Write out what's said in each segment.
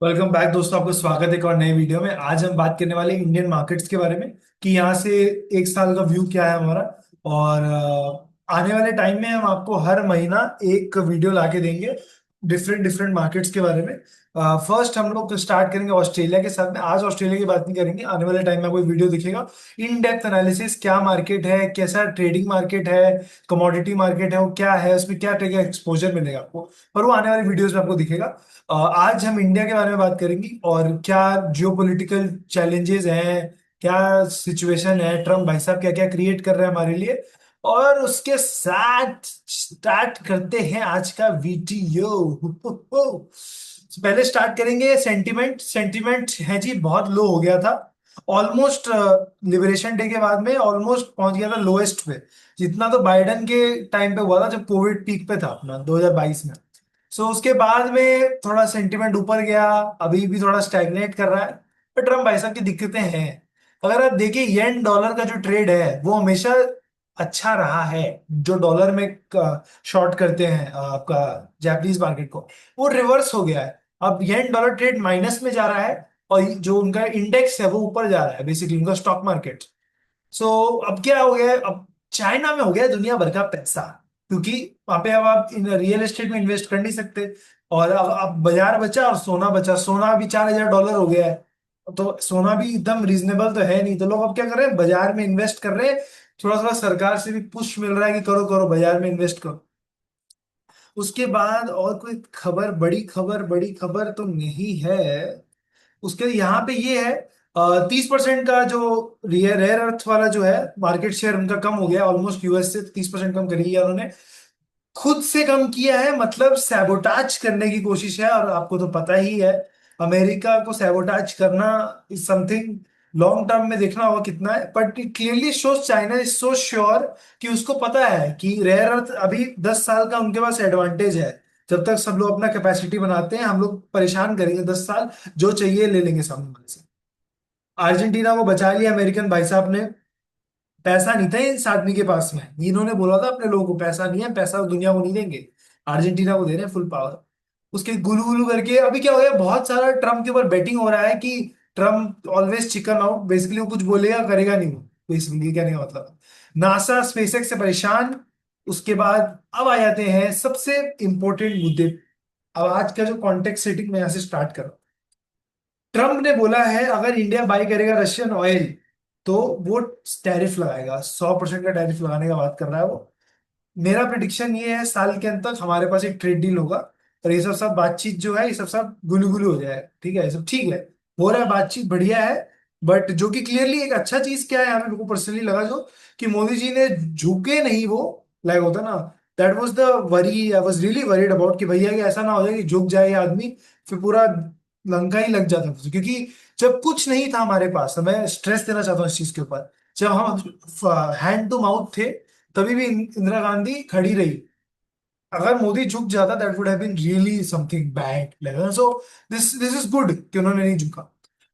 Welcome back दोस्तों, आपको स्वागत है एक और नए वीडियो में। आज हम बात करने वाले हैं इंडियन मार्केट्स के बारे में कि यहाँ से एक साल का व्यू क्या है हमारा। और आने वाले टाइम में हम आपको हर महीना एक वीडियो लाके देंगे डिफरेंट डिफरेंट मार्केट्स के बारे में। फर्स्ट हम लोग स्टार्ट करेंगे ऑस्ट्रेलिया के साथ में। आज ऑस्ट्रेलिया की बात नहीं करेंगे, आने वाले टाइम में कोई वीडियो दिखेगा इन डेप्थ एनालिसिस, क्या मार्केट है, कैसा ट्रेडिंग मार्केट है, कमोडिटी मार्केट है, वो क्या है, उसमें क्या तरह का एक्सपोजर मिलेगा आपको। पर वो आने वाली वीडियोस में आपको दिखेगा। आज हम इंडिया के बारे में बात करेंगे और क्या जियोपॉलिटिकल चैलेंजेस हैं, क्या सिचुएशन है, ट्रम्प भाई साहब क्या क्या क्रिएट कर रहे हैं हमारे लिए। और उसके साथ स्टार्ट करते हैं आज का वीडियो। पहले स्टार्ट करेंगे सेंटिमेंट। सेंटिमेंट है जी बहुत लो हो गया था। ऑलमोस्ट लिबरेशन डे के बाद में ऑलमोस्ट पहुंच गया था लोएस्ट पे। जितना तो बाइडेन के टाइम पे हुआ था जब कोविड पीक पे था अपना 2022 में। सो उसके बाद में थोड़ा सेंटिमेंट ऊपर गया, अभी भी थोड़ा स्टैग्नेट कर रहा है। पर ट्रम्प भाई साहब की दिक्कतें हैं। अगर आप देखिए येन डॉलर का जो ट्रेड है वो हमेशा अच्छा रहा है। जो डॉलर में शॉर्ट करते हैं आपका जापानीज मार्केट को, वो रिवर्स हो गया है। अब येन डॉलर ट्रेड माइनस में जा रहा है और जो उनका इंडेक्स है वो ऊपर जा रहा है, बेसिकली उनका स्टॉक मार्केट। सो अब क्या हो गया है, अब चाइना में हो गया है दुनिया भर का पैसा। क्योंकि वहां पे अब आप इन रियल एस्टेट में इन्वेस्ट कर नहीं सकते। और अब बाजार बचा और सोना बचा। सोना अभी $4,000 हो गया है। तो सोना भी एकदम रीजनेबल तो है नहीं, तो लोग अब क्या कर रहे हैं, बाजार में इन्वेस्ट कर रहे हैं। थोड़ा थोड़ा सरकार से भी पुश मिल रहा है कि करो करो बाजार में इन्वेस्ट करो। उसके बाद और कोई खबर, बड़ी खबर तो नहीं है। उसके यहाँ पे ये है, 30% का जो रेयर अर्थ वाला जो है मार्केट शेयर उनका कम हो गया ऑलमोस्ट। यूएस से 30% कम कर लिया उन्होंने। खुद से कम किया है, मतलब सैबोटाज करने की कोशिश है। और आपको तो पता ही है, अमेरिका को सैबोटाज करना इज समथिंग लॉन्ग टर्म में देखना होगा कितना है। But it clearly shows China is so sure कि उसको पता है कि रेयर अर्थ अभी 10 साल का उनके पास एडवांटेज है। जब तक सब लोग अपना कैपेसिटी बनाते हैं, हम लोग परेशान करेंगे 10 साल, जो चाहिए ले लेंगे सामने वाले से। अर्जेंटीना को बचा लिया अमेरिकन भाई साहब ने। पैसा नहीं था इस आदमी के पास में, इन्होंने बोला था अपने लोगों को पैसा नहीं है, पैसा दुनिया को नहीं देंगे, अर्जेंटीना को दे रहे हैं फुल पावर। उसके गुलू गुलू करके अभी क्या हो गया, बहुत सारा ट्रम्प के ऊपर बेटिंग हो रहा है कि Trump always chicken out. Basically वो कुछ बोलेगा करेगा नहीं, वो बेसिकली कहने का मतलब। नासा स्पेसएक्स से परेशान। उसके बाद अब आ जाते हैं सबसे इंपॉर्टेंट मुद्दे। अब आज का जो कॉन्टेक्स्ट सेटिंग मैं यहाँ से स्टार्ट कर रहा हूं। ट्रम्प ने बोला है अगर इंडिया बाई करेगा रशियन ऑयल तो वो टैरिफ लगाएगा, 100% का टैरिफ लगाने का बात कर रहा है वो। मेरा प्रिडिक्शन ये है साल के अंत तक हमारे पास एक ट्रेड डील होगा। और ये सब सब बातचीत जो है ये सब सब गुलू गुलू हो जाए, ठीक है, ये सब ठीक है, हो रहा है, बातचीत बढ़िया है। बट जो कि क्लियरली एक अच्छा चीज क्या है यहाँ पे मेरे को पर्सनली लगा, जो कि मोदी जी ने झुके नहीं वो, लाइक होता ना। That was the worry, I was really worried about कि भैया कि ऐसा ना हो जाए कि झुक जाए ये आदमी, फिर पूरा लंका ही लग जाता है। क्योंकि जब कुछ नहीं था हमारे पास, तो मैं स्ट्रेस देना चाहता हूँ इस चीज के ऊपर, जब हम हैंड टू माउथ थे तभी भी इंदिरा गांधी खड़ी रही। अगर मोदी झुक जाता that would have been really something bad. So this this is good कि उन्होंने नहीं झुका।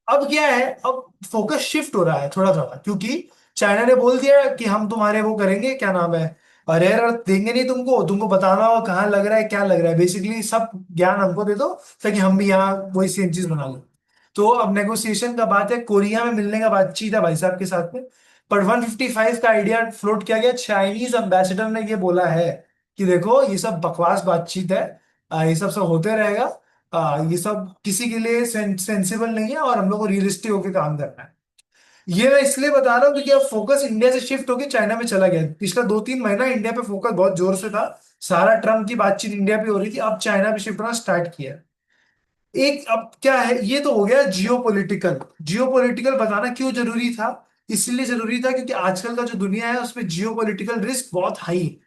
अब क्या है, अब फोकस शिफ्ट हो रहा है थोड़ा थोड़ा, क्योंकि चाइना ने बोल दिया कि हम तुम्हारे वो करेंगे, क्या नाम है, रेयर अर्थ देंगे नहीं तुमको, तुमको बताना हो कहाँ लग रहा है क्या लग रहा है, बेसिकली सब ज्ञान हमको दे दो ताकि हम भी यहाँ वही सेम चीज बना लो। तो अब नेगोशिएशन का बात है, कोरिया में मिलने का बातचीत है भाई साहब के साथ में। पर 155 का आइडिया फ्लोट किया गया। चाइनीज एम्बेसडर ने ये बोला है कि देखो ये सब बकवास बातचीत है, ये सब सब होते रहेगा, ये सब किसी के लिए सेंसिबल नहीं है और हम लोग को रियलिस्टिक होकर काम करना है। ये मैं इसलिए बता रहा हूँ क्योंकि अब फोकस इंडिया से शिफ्ट होकर चाइना में चला गया। पिछला 2-3 महीना इंडिया पे फोकस बहुत जोर से था, सारा ट्रम्प की बातचीत इंडिया पे हो रही थी, अब चाइना पे शिफ्ट होना स्टार्ट किया। एक अब क्या है, ये तो हो गया जियो पॉलिटिकल। जियो पॉलिटिकल बताना क्यों जरूरी था, इसलिए जरूरी था क्योंकि आजकल का जो दुनिया है उसमें जियो पॉलिटिकल रिस्क बहुत हाई है।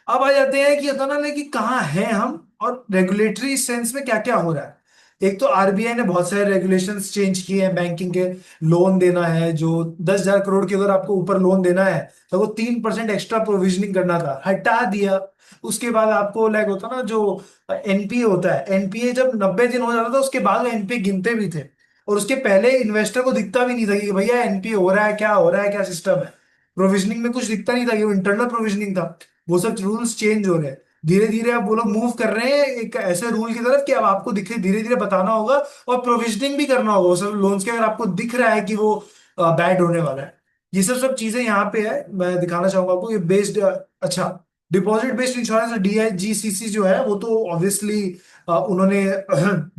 अब आ जाते हैं कि होता ना कि कहाँ हैं हम और रेगुलेटरी सेंस में क्या क्या हो रहा है। एक तो आरबीआई ने बहुत सारे रेगुलेशंस चेंज किए हैं बैंकिंग के। लोन देना है जो 10,000 करोड़ की, अगर आपको ऊपर लोन देना है तो वो 3% एक्स्ट्रा प्रोविजनिंग करना था, हटा दिया। उसके बाद आपको लाइक होता ना जो एनपीए होता है, एनपीए जब 90 दिन हो जाता था उसके बाद एनपीए गिनते भी थे। और उसके पहले इन्वेस्टर को दिखता भी नहीं था कि भैया एनपीए हो रहा है, क्या हो रहा है, क्या सिस्टम है। प्रोविजनिंग में कुछ दिखता नहीं था कि वो इंटरनल प्रोविजनिंग था। वो सब रूल्स चेंज हो रहे हैं। धीरे धीरे अब वो लोग मूव कर रहे हैं एक ऐसे रूल की तरफ कि अब आपको दिखे धीरे धीरे बताना होगा और प्रोविजनिंग भी करना होगा वो सब लोन्स के, अगर आपको दिख रहा है कि वो बैड होने वाला है। ये सब सब चीजें यहाँ पे है, मैं दिखाना चाहूंगा आपको ये बेस्ड। अच्छा, डिपॉजिट बेस्ड इंश्योरेंस DIGCC जो है वो तो ऑब्वियसली उन्होंने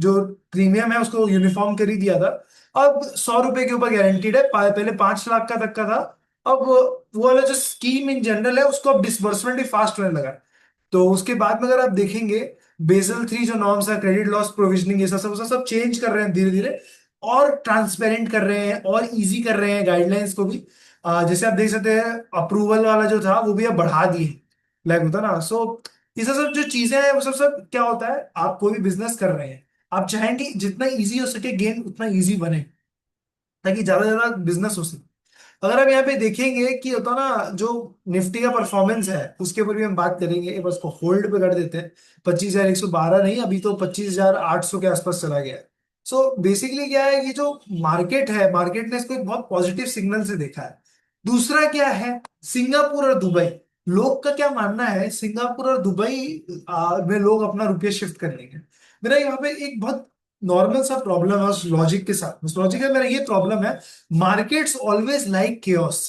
जो प्रीमियम है उसको यूनिफॉर्म कर ही दिया था। अब 100 रुपए के ऊपर गारंटीड है, पहले 5 लाख का तक का था। अब वो वाला जो स्कीम इन जनरल है उसको अब डिसबर्समेंट भी फास्ट होने लगा है। तो उसके बाद में अगर आप देखेंगे बेसल 3 जो नॉर्म्स है, क्रेडिट लॉस प्रोविजनिंग, ये सब चेंज कर रहे हैं धीरे धीरे, और ट्रांसपेरेंट कर रहे हैं और इजी कर रहे हैं गाइडलाइंस को भी। जैसे आप देख सकते हैं अप्रूवल वाला जो था वो भी अब बढ़ा दिए, लाइक होता ना। सो ये सब सब जो चीजें हैं वो सब सब क्या होता है, आप कोई भी बिजनेस कर रहे हैं, आप चाहेंगे जितना इजी हो सके गेम उतना इजी बने, ताकि ज्यादा से ज्यादा बिजनेस हो सके। अगर आप यहाँ पे देखेंगे कि होता ना जो निफ्टी का परफॉर्मेंस है उसके ऊपर भी हम बात करेंगे, एक बार उसको होल्ड पे कर देते हैं। 25,112 नहीं, अभी तो 25,800 के आसपास चला गया है। सो बेसिकली क्या है, ये जो मार्केट है, मार्केट ने इसको एक बहुत पॉजिटिव सिग्नल से देखा है। दूसरा क्या है, सिंगापुर और दुबई, लोग का क्या मानना है सिंगापुर और दुबई में लोग अपना रुपया शिफ्ट कर लेंगे। मेरा यहाँ पे एक बहुत नॉर्मल सा प्रॉब्लम है उस लॉजिक के साथ, उस लॉजिक है मेरा ये प्रॉब्लम है, markets always like chaos.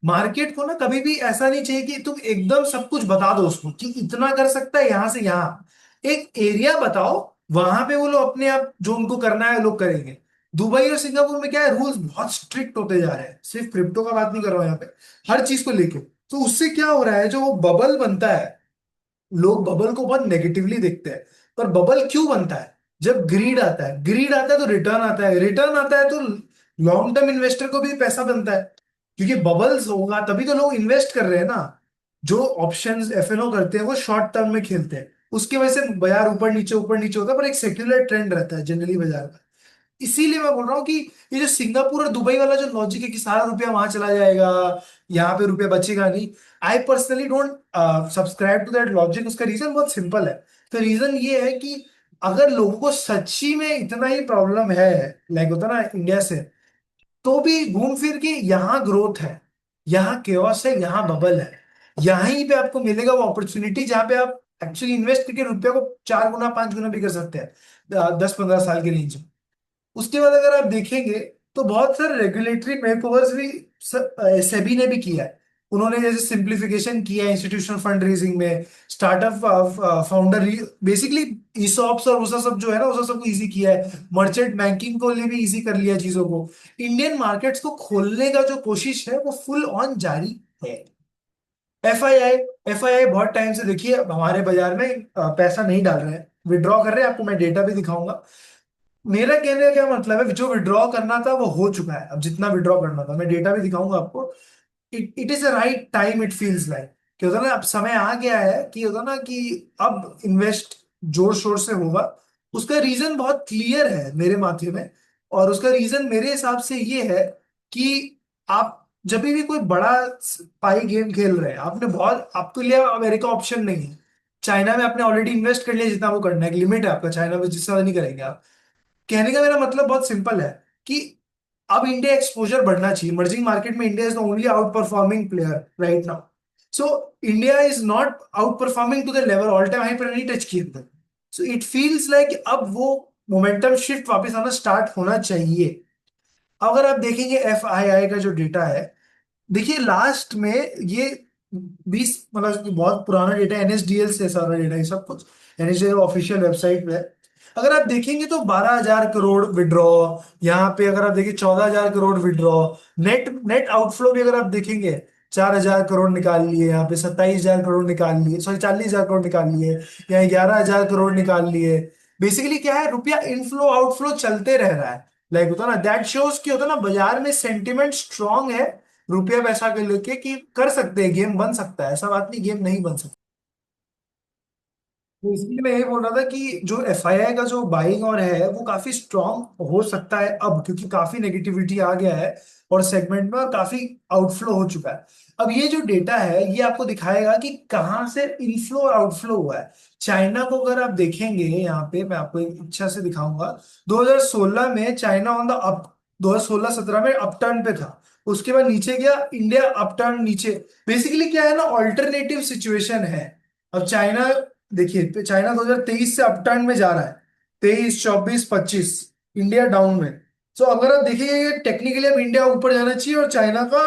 Market को ना कभी भी ऐसा नहीं चाहिए कि तुम एकदम सब कुछ बता दो उसको कि इतना कर सकता है यहां से यहां। एक एरिया बताओ, वहां पे वो लोग अपने आप जो उनको करना है लोग करेंगे। दुबई और सिंगापुर में क्या है, रूल्स बहुत स्ट्रिक्ट होते जा रहे हैं, सिर्फ क्रिप्टो का बात नहीं कर रहा हूं यहाँ पे, हर चीज को लेके। तो उससे क्या हो रहा है, जो बबल बनता है, लोग बबल को बहुत नेगेटिवली देखते हैं। पर बबल क्यों बनता है, जब ग्रीड आता है, ग्रीड आता है तो रिटर्न आता है, रिटर्न आता है तो लॉन्ग टर्म इन्वेस्टर को भी पैसा बनता है। क्योंकि बबल्स होगा तभी तो लोग इन्वेस्ट कर रहे हैं ना। जो ऑप्शंस FNO करते हैं वो शॉर्ट टर्म में खेलते हैं, उसकी वजह से बाजार ऊपर नीचे होता है, पर एक सेक्युलर ट्रेंड रहता है जनरली बाजार का। इसीलिए मैं बोल रहा हूँ कि ये जो सिंगापुर और दुबई वाला जो लॉजिक है कि सारा रुपया वहां चला जाएगा, यहाँ पे रुपया बचेगा नहीं, I personally don't subscribe to that logic. उसका रीजन बहुत सिंपल है। तो रीजन ये है कि अगर लोगों को सच्ची में इतना ही प्रॉब्लम है, लाइक होता ना इंडिया से, तो भी घूम फिर के यहाँ ग्रोथ है, यहाँ केओस है, यहाँ बबल है, यहीं पे आपको मिलेगा वो अपॉर्चुनिटी जहां पे आप एक्चुअली इन्वेस्ट करके रुपया को 4 गुना 5 गुना भी कर सकते हैं 10-15 साल के रेंज में। उसके बाद अगर आप देखेंगे तो बहुत सारे रेगुलेटरी मेकओवर्स भी सेबी ने भी किया है। उन्होंने जैसे सिंप्लीफिकेशन किया है इंस्टीट्यूशनल फंड रेजिंग में, स्टार्टअप फाउंडर, बेसिकली ईसॉप्स और वो सब जो है ना वो सब सबको इजी किया है, मर्चेंट बैंकिंग को लिए भी इजी कर लिया चीजों को। इंडियन मार्केट्स को खोलने का जो कोशिश है वो फुल ऑन जारी है। FII, FII बहुत टाइम से देखिए अब हमारे बाजार में पैसा नहीं डाल रहे हैं, विड्रॉ कर रहे हैं, आपको मैं डेटा भी दिखाऊंगा। मेरा कहने का क्या मतलब है, जो विड्रॉ करना था वो हो चुका है, अब जितना विड्रॉ करना था मैं डेटा भी दिखाऊंगा आपको। It is a right time, it feels like कि होता ना अब समय आ गया है कि होता ना कि अब इन्वेस्ट जोर शोर से होगा। उसका रीजन बहुत क्लियर है मेरे माथे में, और उसका रीजन मेरे हिसाब से ये है कि आप जब भी कोई बड़ा पाई गेम खेल रहे हैं, आपने बहुत, आपके लिए अमेरिका ऑप्शन नहीं है। चाइना में आपने ऑलरेडी इन्वेस्ट कर लिया जितना वो करना है, एक लिमिट है आपका, चाइना में जितना नहीं करेंगे आप। कहने का मेरा मतलब बहुत सिंपल है कि अब इंडिया एक्सपोजर बढ़ना चाहिए इमर्जिंग मार्केट में। India is the only outperforming player right now. So India is not outperforming to the level, all time high पर नहीं टच किए। सो इट फील्स लाइक अब वो मोमेंटम शिफ्ट वापस आना स्टार्ट होना चाहिए। अगर आप देखेंगे FII का जो डेटा है, देखिए लास्ट में ये 20, मतलब कि बहुत पुराना डेटा, NSDL से सारा डेटा, ये सब कुछ NSDL ऑफिशियल वेबसाइट पे है। अगर आप देखेंगे तो 12,000 करोड़ विड्रॉ, यहाँ पे अगर आप देखिए 14,000 crore withdraw, net net outflow भी अगर आप देखेंगे 4,000 करोड़ निकाल लिए, यहाँ पे 27,000 करोड़ निकाल लिए, सॉरी 40,000 करोड़ निकाल लिए, यहाँ 11,000 करोड़ निकाल लिए। बेसिकली क्या है, रुपया इनफ्लो आउटफ्लो चलते रह रहा है, लाइक होता ना दैट शोज कि होता ना बाजार में सेंटिमेंट स्ट्रांग है रुपया पैसा के लेके, कि कर सकते हैं, गेम बन सकता है, ऐसा बात नहीं गेम नहीं बन सकता। तो इसलिए मैं ये बोल रहा था कि जो FII का जो बाइंग और है वो काफी स्ट्रांग हो सकता है अब, क्योंकि काफी नेगेटिविटी आ गया है और सेगमेंट में, और काफी आउटफ्लो हो चुका है। अब ये जो डेटा है ये आपको दिखाएगा कि कहाँ से इनफ्लो और आउटफ्लो हुआ है। चाइना को अगर आप देखेंगे, यहाँ पे मैं आपको एक इच्छा से दिखाऊंगा, 2016 में चाइना ऑन द अप, 2016-17 में अपटर्न पे था, उसके बाद नीचे गया, इंडिया अपटर्न नीचे। बेसिकली क्या है ना, ऑल्टरनेटिव सिचुएशन है। अब चाइना, देखिए चाइना 2023 से अपटर्न में जा रहा है, 23 24 25, इंडिया डाउन में। तो अगर आप देखिए टेक्निकली अब इंडिया ऊपर जाना चाहिए और चाइना का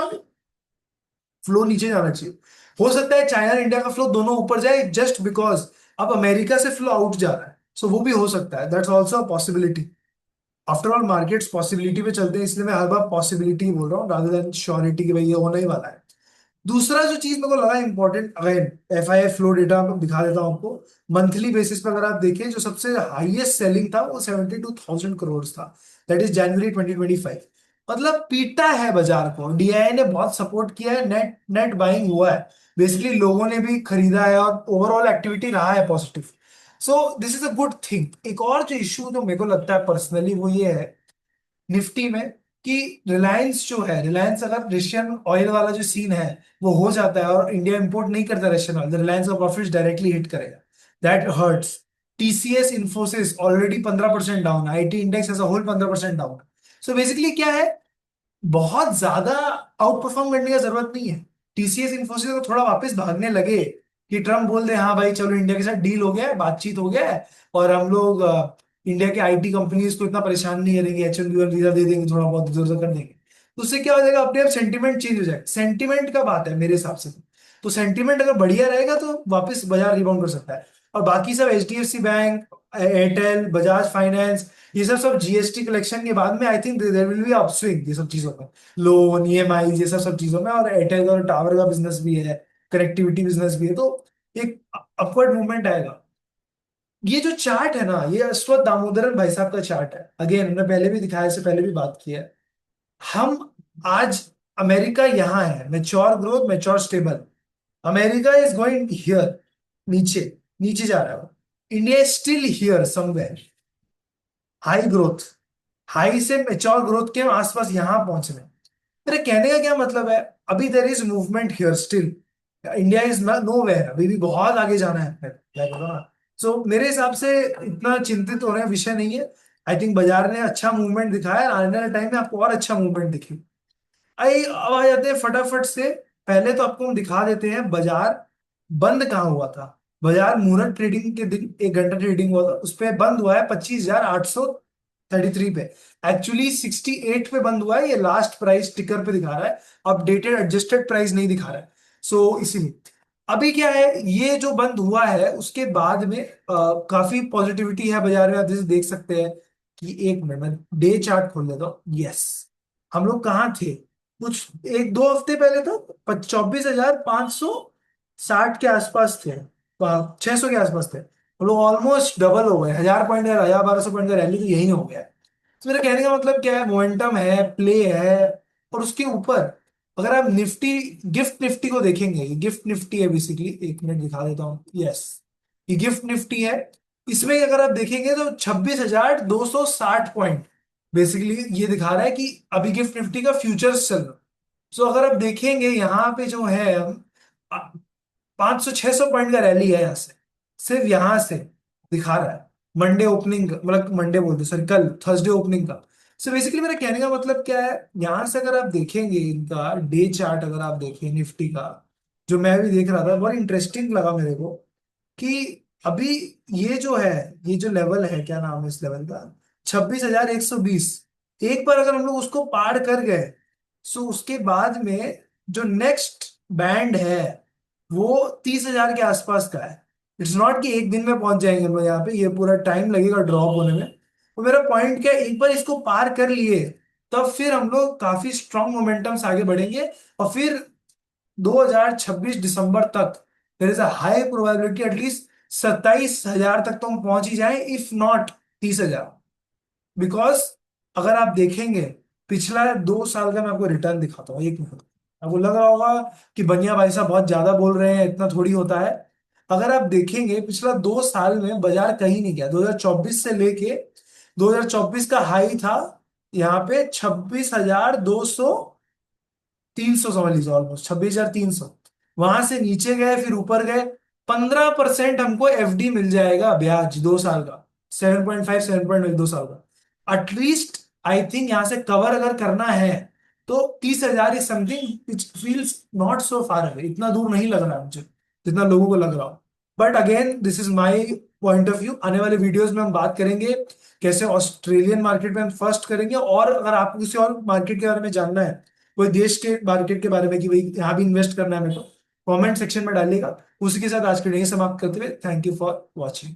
फ्लो नीचे जाना चाहिए। हो सकता है चाइना और इंडिया का फ्लो दोनों ऊपर जाए जस्ट बिकॉज अब अमेरिका से फ्लो आउट जा रहा है, सो वो भी हो सकता है, that's also a possibility. After all markets possibility पे चलते हैं, इसलिए मैं हर बार पॉसिबिलिटी बोल रहा हूँ रादर देन श्योरिटी कि भाई ये होने ही वाला है। दूसरा जो चीज मेरे को लगा important, again FII flow data दिखा देता हूँ आपको। मंथली बेसिस पर अगर आप देखें, जो सबसे हाईएस्ट सेलिंग था वो 72,000 करोड़ था, दैट इज जनवरी 2025। मतलब पीटा है बाजार को, डीआईआई ने बहुत सपोर्ट किया है, नेट नेट बाइंग हुआ है, बेसिकली लोगों ने भी खरीदा है और ओवरऑल एक्टिविटी रहा है positive. So this is a good thing. एक और जो इशू जो मेरे को लगता है पर्सनली वो ये है निफ्टी में, कि रिलायंस जो है, रिलायंस अगर रशियन ऑयल वाला जो सीन है वो हो जाता है और इंडिया इंपोर्ट नहीं करता रशियन ऑयल, रिलायंस का प्रॉफिट डायरेक्टली हिट करेगा, that hurts. TCS Infosys already 15% down, IT index as a whole 15% down. So basically क्या है, बहुत ज्यादा आउट परफॉर्म करने का जरूरत नहीं है। टीसीएस इन्फोसिस को थोड़ा वापस भागने लगे कि ट्रम्प बोल दे हाँ भाई चलो इंडिया के साथ डील हो गया है, बातचीत हो गया है, और हम लोग इंडिया के आईटी कंपनीज को इतना परेशान नहीं करेंगे, H1B वीजा दे देंगे, थोड़ा बहुत इधर उधर कर देंगे, तो उससे क्या हो जाएगा, अपने आप सेंटीमेंट चेंज हो जाएगा। सेंटीमेंट का बात है मेरे हिसाब से। तो सेंटीमेंट अगर बढ़िया रहेगा तो वापस बाजार रिबाउंड कर सकता है। और बाकी सब HDFC bank, Airtel, Bajaj finance, ये सब सब जीएसटी कलेक्शन के बाद में I think there will be upswing ये सब चीजों में, लोन ईएमआई ये सब सब चीजों में। और एयरटेल और टावर का बिजनेस भी है, कनेक्टिविटी बिजनेस भी है, तो एक अपवर्ड मूवमेंट आएगा। ये जो चार्ट है ना, ये अश्वत्थ दामोदरन भाई साहब का चार्ट है, अगेन हमने पहले भी दिखाया, इससे पहले भी बात की है। हम आज, अमेरिका यहाँ है, mature growth, mature stable, America is going here, नीचे, नीचे जा रहा है। India is still here somewhere, high growth, high से मेच्योर ग्रोथ के आसपास यहां पहुंच रहे हैं। मेरे कहने का क्या मतलब है, अभी there is movement here still, India is nowhere, अभी भी बहुत आगे जाना है, क्या करो ना। सो मेरे हिसाब से इतना चिंतित होने का विषय नहीं है। आई थिंक बाजार ने अच्छा मूवमेंट दिखाया है, आने वाले टाइम में आपको और अच्छा मूवमेंट दिखेगा। आई अब आ जाते हैं फटाफट से, पहले तो आपको हम दिखा देते हैं बाजार बंद कहाँ हुआ था। बाजार मुहूर्त ट्रेडिंग के दिन 1 घंटा ट्रेडिंग हुआ था, उस पर बंद हुआ है 25,833 पे, एक्चुअली 68 पे बंद हुआ है, ये लास्ट प्राइस टिकर पे दिखा रहा है, अपडेटेड एडजस्टेड प्राइस नहीं दिखा रहा है। सो इसीलिए अभी क्या है, ये जो बंद हुआ है उसके बाद में काफी पॉजिटिविटी है बाजार में। आप जैसे देख सकते हैं कि, एक मिनट में डे चार्ट खोल लेता हूँ, यस, हम लोग कहाँ थे, कुछ एक दो हफ्ते पहले तो 24,560 के आसपास थे, 600 के आसपास थे, हम लोग ऑलमोस्ट डबल हो गए, 1000 पॉइंट या 1200 पॉइंट का रैली तो यही हो गया है। तो मेरा कहने का मतलब क्या है, मोमेंटम है, प्ले है। और उसके ऊपर अगर आप निफ्टी, गिफ्ट निफ्टी को देखेंगे, ये गिफ्ट निफ्टी है बेसिकली, 1 मिनट दिखा देता हूँ, यस, ये गिफ्ट निफ्टी है। इसमें अगर आप देखेंगे तो 26,260 पॉइंट बेसिकली ये दिखा रहा है कि अभी गिफ्ट निफ्टी का फ्यूचर्स चल रहा है। सो अगर आप देखेंगे यहाँ पे जो है, हम 500 600 पॉइंट का रैली है यहाँ से, सिर्फ यहाँ से दिखा रहा है, मंडे ओपनिंग, मतलब मंडे बोलते सॉरी, कल थर्सडे ओपनिंग का। सो बेसिकली मेरा कहने का मतलब क्या है, यहाँ से अगर आप देखेंगे इनका डे चार्ट, अगर आप देखें निफ्टी का, जो मैं भी देख रहा था, बहुत इंटरेस्टिंग लगा मेरे को कि अभी ये जो है, ये जो लेवल है, क्या नाम है इस लेवल का, 26,120, एक बार अगर हम लोग उसको पार कर गए, सो उसके बाद में जो नेक्स्ट बैंड है वो 30,000 के आसपास का है। इट्स नॉट कि एक दिन में पहुंच जाएंगे हम लोग यहाँ पे, ये पूरा टाइम लगेगा ड्रॉप होने में। तो मेरा पॉइंट क्या है, एक बार इसको पार कर लिए तब फिर हम लोग काफी स्ट्रॉन्ग मोमेंटम से आगे बढ़ेंगे, और फिर 2026 दिसंबर तक there is a high probability at least 27,000 तक तो हम पहुंच ही जाए, इफ नॉट 30,000। बिकॉज अगर आप देखेंगे पिछला 2 साल का, मैं आपको रिटर्न दिखाता हूँ, 1 मिनट। आपको लग रहा होगा कि बनिया भाई साहब बहुत ज्यादा बोल रहे हैं, इतना थोड़ी होता है। अगर आप देखेंगे पिछला 2 साल में बाजार कहीं नहीं गया, 2024 से लेके 2024 का हाई था यहाँ पे 26,200, 300 समझ लीजिए, ऑलमोस्ट 26,300, वहां से नीचे गए फिर ऊपर गए। 15% हमको एफडी मिल जाएगा ब्याज 2 साल का, 7.5 7.5 2 साल का एटलीस्ट। आई थिंक यहां से कवर अगर करना है तो 30,000 is something which feels not so far away, इतना दूर नहीं लग रहा है मुझे जितना लोगों को लग रहा हो। But again this is my point of view. आने वाले वीडियोस में हम बात करेंगे कैसे ऑस्ट्रेलियन मार्केट में हम फर्स्ट करेंगे, और अगर आपको किसी और मार्केट के बारे में जानना है, कोई देश के मार्केट के बारे में कि भाई यहाँ भी इन्वेस्ट करना है मेरे को, कमेंट सेक्शन में डालिएगा। उसी के साथ आज के लिए समाप्त करते हुए थैंक यू फॉर वॉचिंग।